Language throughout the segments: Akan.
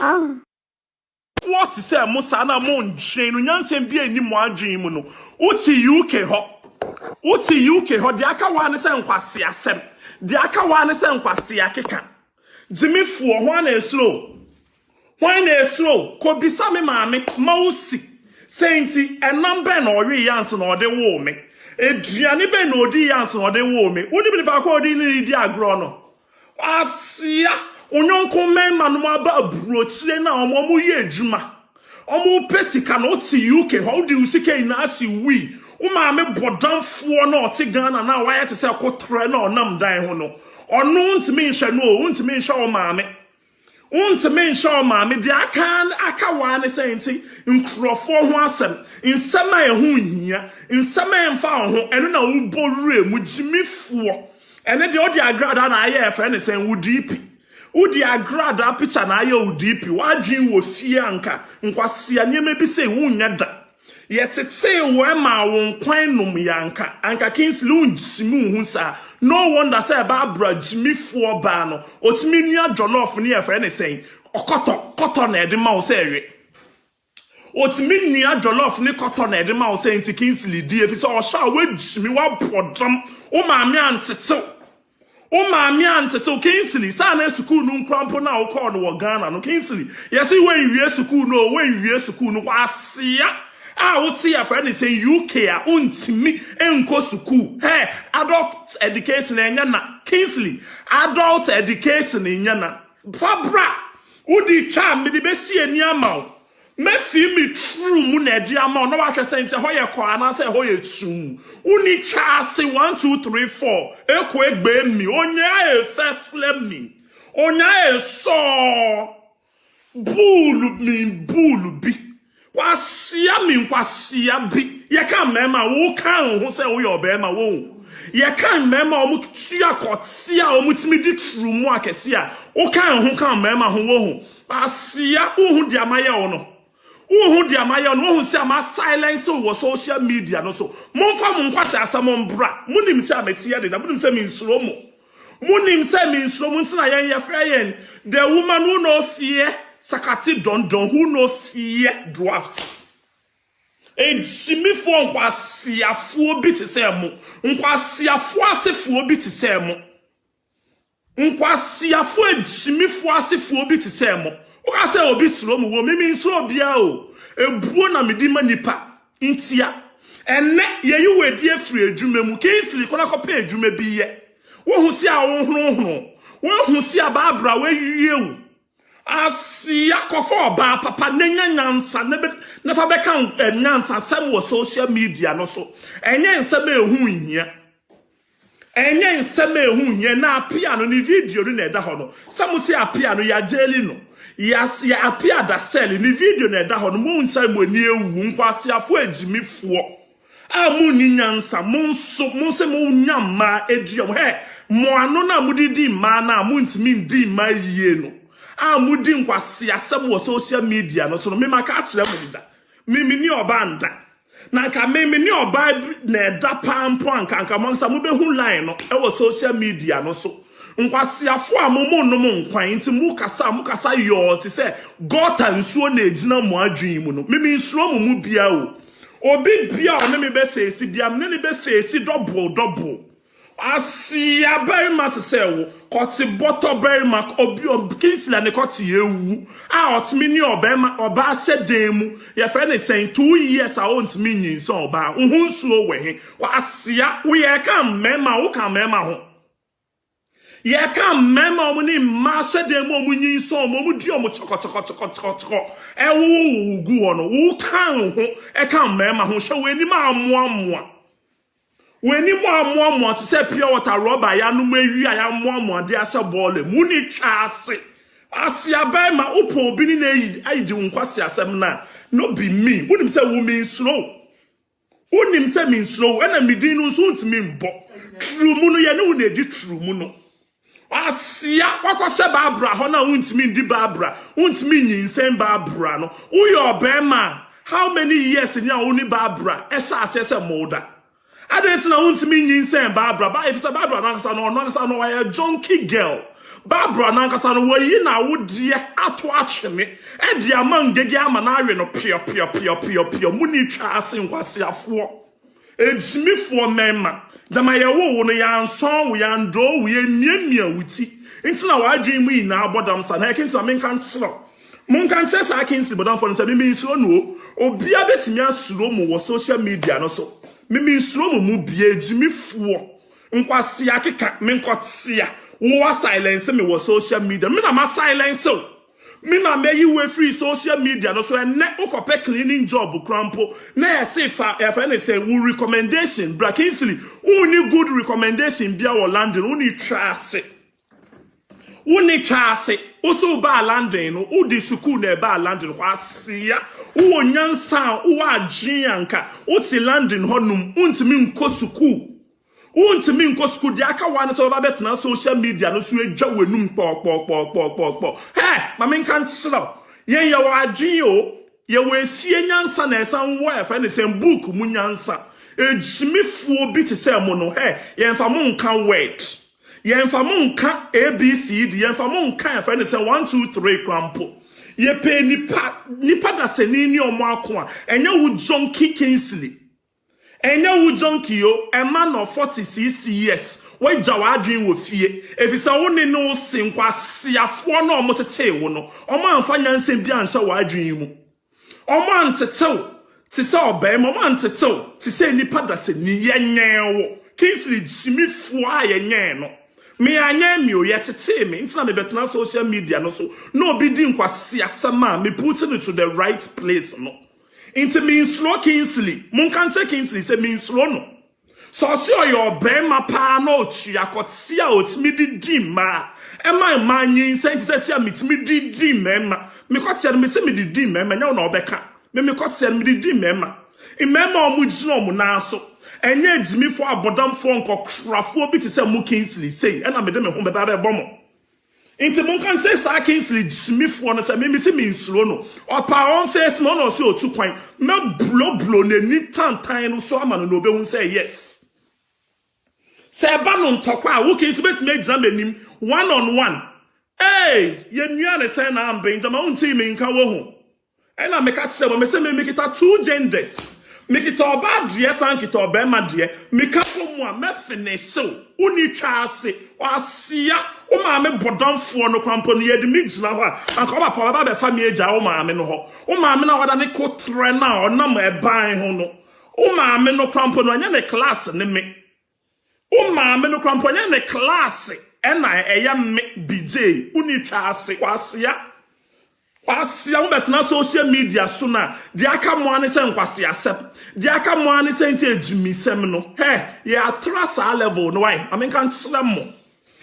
What is say Musana Mon Jane, Yansen be any more dream? Uti UK ho. Uti UK ho, the Akawan is and Quasia Sem. The Akawan is and Quasia Kika. Jimmy for one is slow. One is slow. Could be some mammy, mousy. Sainty, and number no re Yanson or the woman. Adriani Ben or the Yanson or the woman. Wouldn't be back ordinary diagrono. Asia. Onyonkon men manuma ba brochire na omo ye adwuma omo pesika na oti UK how do you sika na asi wi o ma me bodanfo na oti Ghana na why to say kotre na onam dan ho no ono ntimi nhwe no ntimi nhwe o ma me ntimi nhwe o ma me de aka wa ne senti nkrofo ho asem nsema ehu hia nsema emfa ho eno na wo borure mu jimifo ene de odi agrada na aye e friend say wo DP Udi agrada picture na aye udipi wadwin wo fie anka nkwasia nyeme bi se wunya da yetete we ma won kwan num yanka anka Kingsley unjisimu hu sa no wonder say Barbara Jimmy for ba no otimi nua jollof ne ye fe ne sen okoto na ede ma wo se ewe otimi nua jollof ne koto na ede ma wo se nti Kingsley die fi so o sha we Jimmy wa podam o ma me antete O mami antete Kingsley sa na school no nkrampo na wo call no Ghana no Kingsley yesi when wie school no when wie school no kwasia a wo tie afra ne say UK a untimi enko school hey adult education enya na Kingsley adult education enya na fabra udi cha me de besi ani ama me fi me true mu na edi ama no wa hwe sente ho ye kwa na say ho ye true uni cha se 1 2 3 4 eko egbe mi onya e fefle mi onya e so bulu bi kwasia bi ye kan mema wo kan ho say wo ye obema wo ye kan mema o mu tua kotia o mu timi di true mu akese a wo kan ho kan mema ho wo asia wo hu di amaye wo no Who dia maya no who say ma silence over social media no so monfa mo nkwase asam mbra munim say ametia de na munim say minsuro mo munim say minsuro mo ntina yen ye frɛ yen the woman who no fear sakati don who no fear dwarfs ejimi fo nkwasiafo bi te say mo nkwasiafo asefo bi te say mo nkwasiafo ejimi fo asefo bi te say mo Oka say obi suro mu wo mimi nso obia o ebuo na medima nipa ntia enne ye yi wedi afiri adwuma mu Kingsley kona kopa adwuma bi ye wo hu si a wo hu si a Barbara we wie o asia kofo oba papa nenya nyansa na fa beka nyansa sam wo social media no so enye nsem ehu hia enye nsem ehu hia na apia no ni video no na eda ho no samusi apia no ya jeli no Yes, ya appear that cell in the video na da ho no mo nsa mo ni ewu nkwasiafo ejimifo a mo ni nyansa mo se mo nyamma ediom he mo ano na mo didi ma na mo ntimi ndi ma yie no a mo di nkwasiasem wo social media no so no me maka akire mo da mimi ni oba nda na nka mimi ni oba na da pampo anka mo nsa mo be hu line no e wo social media no so nkwasiafo amomo no mo nkwan nti mukasa yo ti se gota nsuo na ejina mo adwen mu no mimi nsuo mu bia o obi bia o ne me be face bia me ne be face double asia very much say wo koti boto very much obi Kingsley ne koti ewu a otimi ni oba se dem mu ye fe ne say 2 years a ontimi nyin so oba hu nsuo we he asia wo ye kan mema wo kan mema ho ye kan mema omu ni ma se dem mu omu nyin so omu di omu choko e wo gu ono wo kan ho e kan mema ho hwe we ni ma amoamoa Weni mo to say pure water rubber ya no mawi ya mo de ase ball mu ni twa ase asia bai ma upo obi ni na ayi nkwase asem na no be me wonim say wo me slow wonim say me slow na medin no so ntimi mbo true mu no ye ne wo na edi true mu no asia kwakose Barbara ho na wontimi ndi Barbara wontimi nyinsem Barbara no wo ye obema how many years nya wo ni Barbara esa asese molda I didn't know to me in Barbara, but if it's a Barbara, no, why a junkie girl. Barbara nankasa no wayi na wodie ato acheme e dia mangege ama na awe no pio muni twa ase nkwasiafo ejimifo memma dama ye wo no ya nson wo ya ndo wo ye miamia wuti nti na wadwen mu ina abodam sa na Kingsley menkan tselo monkan tsesa Kingsley bodam for nsa mi nsuo no obia betimi asuro mu wo social media no so mi nsuo mu bia ejimifo nkwasi akeka menkotsia wo silence me wo social media me na ma silence o me na me yi we free social media no so ene ukope cleaning job krampo na yesifa efa na say wo recommendation bra Kingsley uni good recommendation bia wo landing uni trase oso ba landing no udi school na ba landing kwa asia wo nyansa wo agianka uti landing honum untimi nko school untimi nko school di aka wan so ba betena social media no so edwa wenum pọ ma men kan slow yen ya wa agin o ye we fie nyansa na esan wo e fa ne sem book mu nyansa ejimifuo bi te se mo no yen fa mo nkan word yen fa mo nka abcd yen fa mo nkan e fa ne se 1 2 3 krampo ye pe nipa da seni ni omo ako a enya wo Jonky Kingsley enya wo Jonky yo a man of 46 years we jawa adwin wo fie efisa wo ne no sinkwa siafo na omo tete wo no omo amfa nyansem bia ansa wa adwin mu omo antetew ti se obem omo antetew ti se nipa da seni yenyen wo Kingsley jimifo a yenyen no me anya mi o yetete me ntina me betena social media no so no obi di nkwasi asama me put it to the right place no into me slow Kingsley mun kan che Kingsley say me slow no so see your bema pa no chi akotsi a otimi di ma e ma nyin say say me di mema me kotsi me say me di mema nya na obeka me kotsi me di mema imema omu gina omu na so enye ejimifo abodamfo nkokrafo bi te se mu Kingsley say ena me de me ho beba be bomo inti mun kan say sa Kingsley ejimifo no say me se me nsuro no opa on face mo no say otu kwan me blo na ni tantan no so ama no obehun say yes say ba no ntokwa a wo Kingsley betime ejina manim one on one ye nua ne say na ambe njama unti me nka wo ho ena me ka tse bo me say me kita two genders Mikita oba drie sankita oba madrie mikapo mu a mefeneso uni twa ase wasia o ma me bodamfo no kwampo no yedi mi gina ho a anka oba pa oba be fa me eja o ma me no ho o ma me na wada ne kotre na onam eban ho no o ma me no kwampo no anya ne class ne me o ma me no kwampo anya ne class ena eya me bj uni twa ase wasia Wasia betena social media so na di aka mo ane se nkwase asem di aka mo ane se nti ejimi sem no ye atrasa level no why I mean kan tsela mo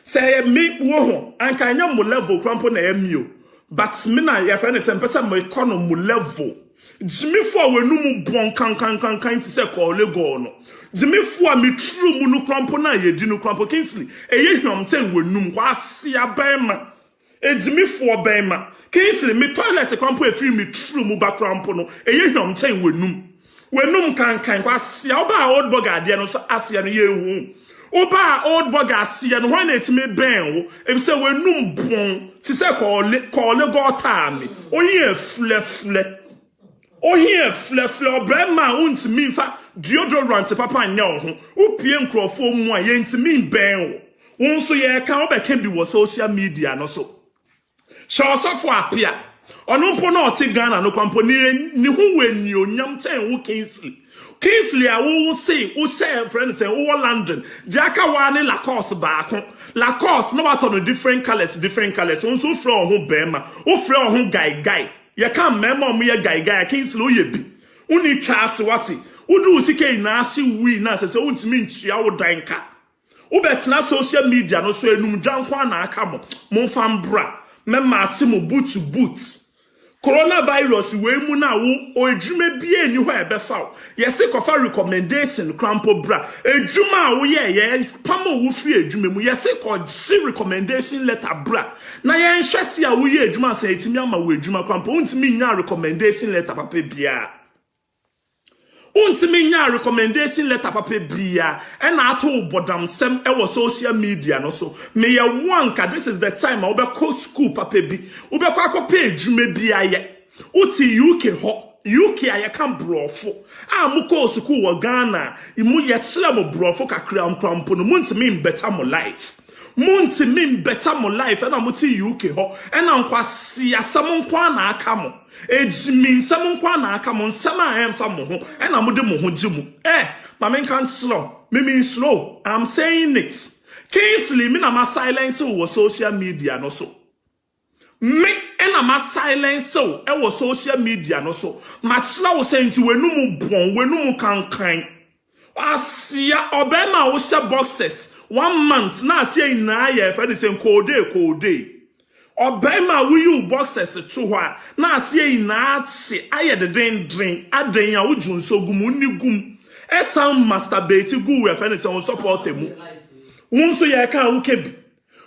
say me wo ho anka nya mo level krampo na emio but me na ye fa ne se mpesa mo economy level jimi fo wenu mu bon kan ti se ko lego no jimi fo a me true mu no krampo na ye di no krampo Kingsley eye hwam ten wenu kwa asia bema ejimifo bema Kingsley me toilet kwampo efiri me true mu background no eye hwam ten wenum kan kwa asia oba old burger ade no so asia no ye hu oba old burger asia no when etime ben wo if say wenum bon ti say call go time oyin flefle obrema untimi fa deodorant papa nya ho opie nkrofo mu a ye ntimi ben wo nso ye kan obeka bi wo social media no so Shawsofo apia onumpo na oti Ghana no kwampo ni hu weni onyam ten wo Kingsley a wo say wo share friends say wo London jaka wa ne Lacoste baako Lacoste no wato no different colors onso frɛ ho bema wo frɛ ho guy ye kan mema mo ye guy Kingsley o ye bi uni twase wati udu usike na ase wi na se untimi ntua wo danka wo betena social media no so enum dwankwa na aka mo mfambra mema ati mo boot to boot coronavirus we mu na wo edwuma bia ni ho ebefa yesi kofa recommendation crampo bra edwuma wo ye pamo wo fi edwuma mu yesi ko si recommendation letter bra na ye nhwese a wo ye edwuma sa etimi ama wo edwuma crampo untimi nya recommendation letter papa bia Untimi nya recommendation letter papa bia and ato bodam sem ewo social media no so me ya wanka this is the time I obeko school papa bi obeko akopɛ adwuma bia ye uti UK ho UK aye kan brofo amuko school wo Ghana imu ye kyerɛ mo brofo kakra mpampo no muntimi better mo life muntimi better mo life and amuti UK ho and ankwasi asam nkwa na aka mo ejimi nsam nkwa na aka mo nsam a emfa mo ho and amude mo ho gimu ma men kan slow me slow I'm saying it Kingsley me na ma silence wo social media no so me na ma silence so e wo social media no so ma kyerɛ wo say nti wenu mu bon wenu mu kankan asia obema wo se boxes 1 month na asia ina ye fa de say code obema wo you boxes to ho na asia ina ate aye de den adan ya wo junso gum ni gum esam masturbate gu we fa de say on support mu wonso ye kan wo kebi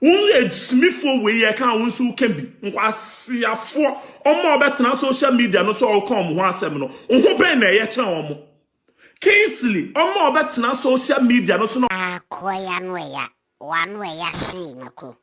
won edsimifo we ye kan wonso wo kebi nkwasiafo omo obetena social media no so o come ho asem no ho ben na ye kyan omo Kingsley omo obetena social media no so no akoya no ya one way ya see mako